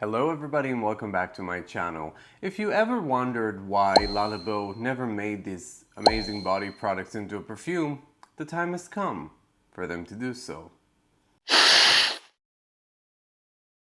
Hello everybody and welcome back to my channel. If you ever wondered why Labo never made these amazing body products into a perfume, the time has come for them to do so.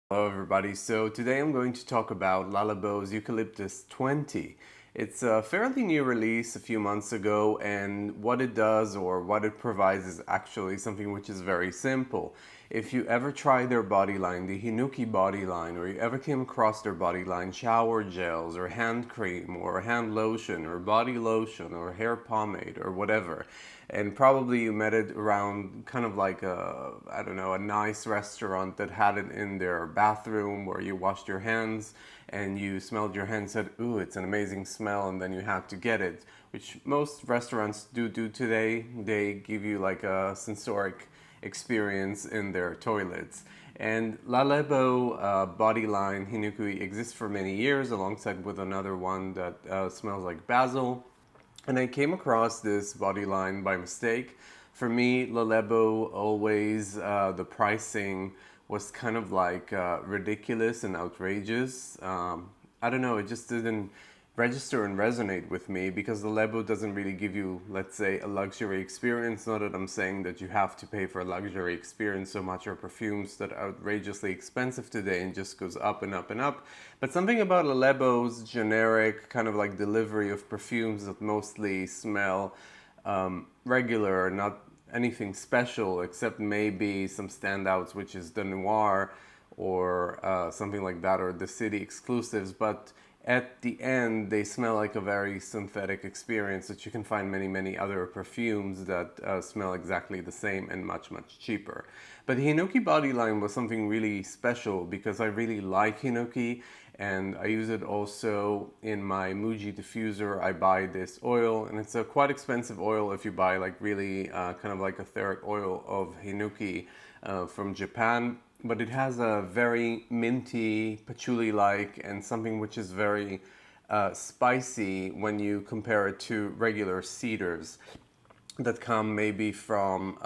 Hello everybody, so today I'm going to talk about Labo's Eucalyptus 20. It's a fairly new release a few months ago, and what it does or what it provides is actually something which is very simple. If you ever tried their body line, the Hinoki body line, or you ever came across their body line, shower gels or hand cream or hand lotion or body lotion or hair pomade or whatever, and probably you met it around kind of like I don't know, a nice restaurant that had it in their bathroom where you washed your hands and you smelled your hands, said, ooh, it's an amazing smell, and then you had to get it, which most restaurants do today. They give you like a sensoric experience in their toilets. And Labo body line Hinoki exists for many years alongside with another one that smells like basil. And I came across this body line by mistake. For me, Labo always, the pricing was kind of like ridiculous and outrageous. I don't know, it just didn't register and resonate with me because the Labo doesn't really give you, let's say, a luxury experience. Not that I'm saying that you have to pay for a luxury experience so much, or perfumes that are outrageously expensive today and just goes up and up and up. But something about a Labo's generic kind of like delivery of perfumes that mostly smell regular, not anything special except maybe some standouts, which is the Noir or something like that, or the City exclusives, but at the end they smell like a very synthetic experience that you can find many other perfumes that smell exactly the same and much cheaper. But the Hinoki body line was something really special because I really like Hinoki, and I use it also in my Muji diffuser. I buy this oil, and it's a quite expensive oil if you buy like really kind of like etheric oil of Hinoki from Japan, but it has a very minty, patchouli-like, and something which is very spicy when you compare it to regular cedars that come maybe from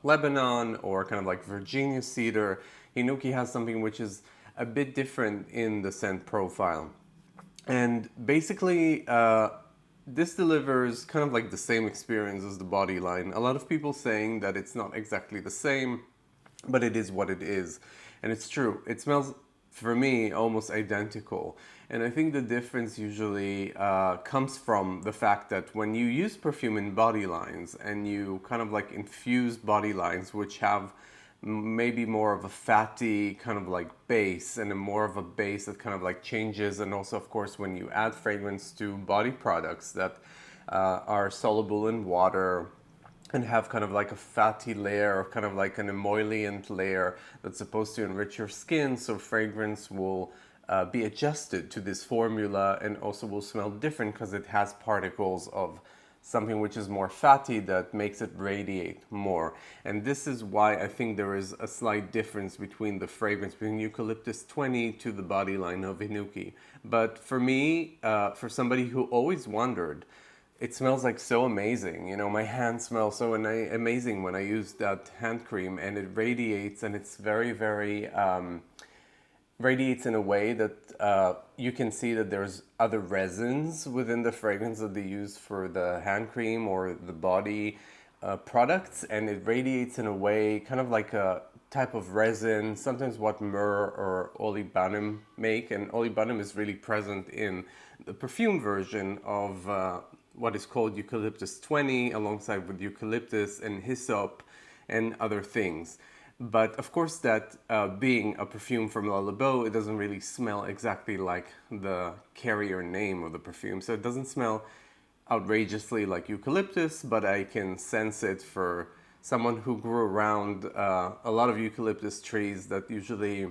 Lebanon or kind of like Virginia cedar. Hinoki has something which is a bit different in the scent profile. And basically, this delivers kind of like the same experience as the body line. A lot of people saying that it's not exactly the same, but it is what it is. And it's true. It smells, for me, almost identical. And I think the difference usually comes from the fact that when you use perfume in body lines and you kind of like infuse body lines which have maybe more of a fatty kind of like base and a more of a base that kind of like changes, and also of course when you add fragrance to body products that are soluble in water and have kind of like a fatty layer or kind of like an emollient layer that's supposed to enrich your skin, so fragrance will be adjusted to this formula and also will smell different because it has particles of something which is more fatty that makes it radiate more. And this is why I think there is a slight difference between the fragrance between Eucalyptus 20 to the body line of Hinoki. But for me, for somebody who always wondered, it smells like so amazing. You know, my hands smell so amazing when I use that hand cream, and it radiates, and it's very radiates in a way that you can see that there's other resins within the fragrance that they use for the hand cream or the body products, and it radiates in a way kind of like a type of resin, sometimes what myrrh or olibanum make, and olibanum is really present in the perfume version of what is called Eucalyptus 20 alongside with eucalyptus and hyssop and other things. But of course that being a perfume from Labo, it doesn't really smell exactly like the carrier name of the perfume. So it doesn't smell outrageously like eucalyptus, but I can sense it for someone who grew around a lot of eucalyptus trees that usually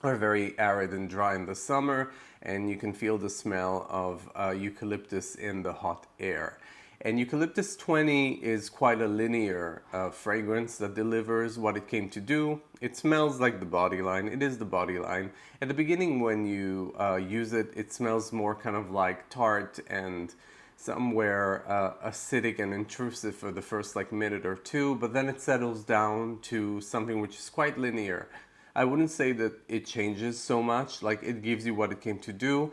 are very arid and dry in the summer, and you can feel the smell of eucalyptus in the hot air. And Eucalyptus 20 is quite a linear fragrance that delivers what it came to do. It smells like the body line. It is the body line. At the beginning when you use it, it smells more kind of like tart and somewhere acidic and intrusive for the first like minute or two, but then it settles down to something which is quite linear. I wouldn't say that it changes so much. Like, it gives you what it came to do.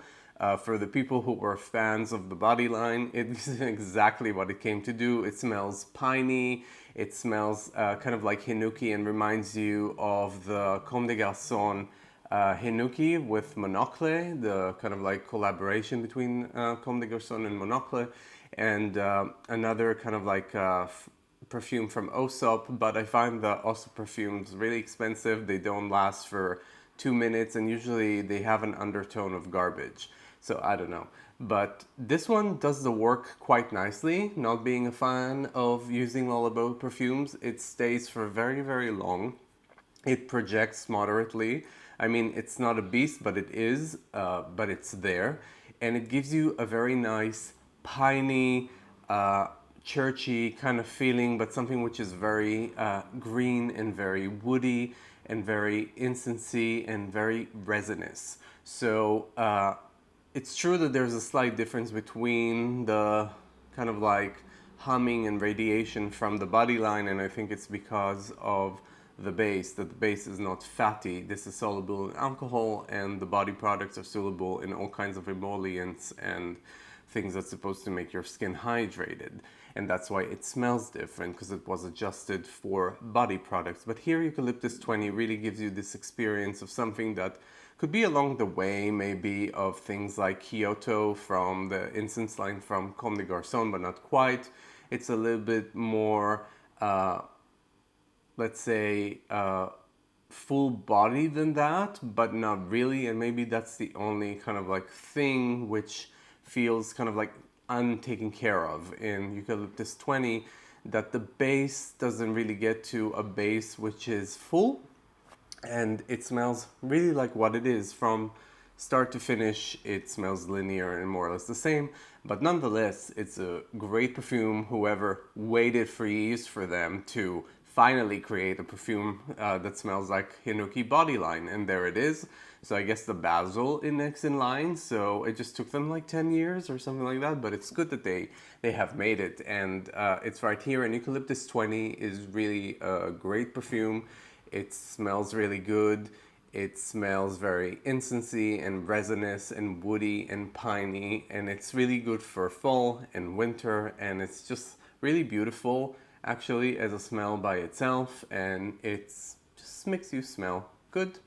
For the people who were fans of the body line, it's exactly what it came to do. It smells piney. It smells kind of like Hinoki and reminds you of the Comme des Garçons Hinoki with Monocle, the kind of like collaboration between Comme des Garçons and Monocle, and another kind of like perfume from Aesop, but I find the Aesop perfumes really expensive. They don't last for 2 minutes, and usually they have an undertone of garbage. So I don't know. But this one does the work quite nicely. Not being a fan of using Labo perfumes, it stays for very, very long. It projects moderately. I mean, it's not a beast, but it is, but it's there. And it gives you a very nice, piney, churchy kind of feeling, but something which is very green and very woody and very incensey and very resinous. So it's true that there's a slight difference between the kind of like humming and radiation from the body line, and I think it's because of the base, that the base is not fatty. This is soluble in alcohol, and the body products are soluble in all kinds of emollients and things that's supposed to make your skin hydrated. And that's why it smells different, because it was adjusted for body products. But here Eucalyptus 20 really gives you this experience of something that could be along the way, maybe, of things like Kyoto from the incense line from Comme des Garçons, but not quite. It's a little bit more let's say, full body than that, but not really. And maybe that's the only kind of like thing which feels kind of like untaken care of in Eucalyptus 20, that the base doesn't really get to a base which is full, and it smells really like what it is from start to finish. It smells linear and more or less the same, but nonetheless, it's a great perfume. Whoever waited for years for them to finally create a perfume that smells like Hinoki body line, and there it is. So I guess the basil is next in line, so it just took them like 10 years or something like that, but it's good that they have made it, and it's right here. And Eucalyptus 20 is really a great perfume. It smells really good. It smells very incensey and resinous and woody and piney, and it's really good for fall and winter, and it's just really beautiful actually as a smell by itself, and it's just makes you smell good.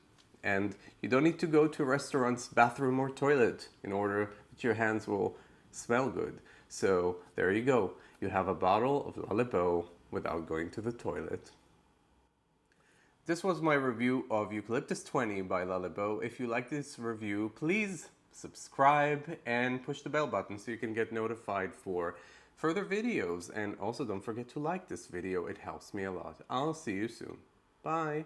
And you don't need to go to a restaurant's bathroom or toilet in order that your hands will smell good. So there you go. You have a bottle of Labo without going to the toilet. This was my review of Eucalyptus 20 by Labo. If you like this review, please subscribe and push the bell button so you can get notified for further videos. And also don't forget to like this video, it helps me a lot. I'll see you soon. Bye.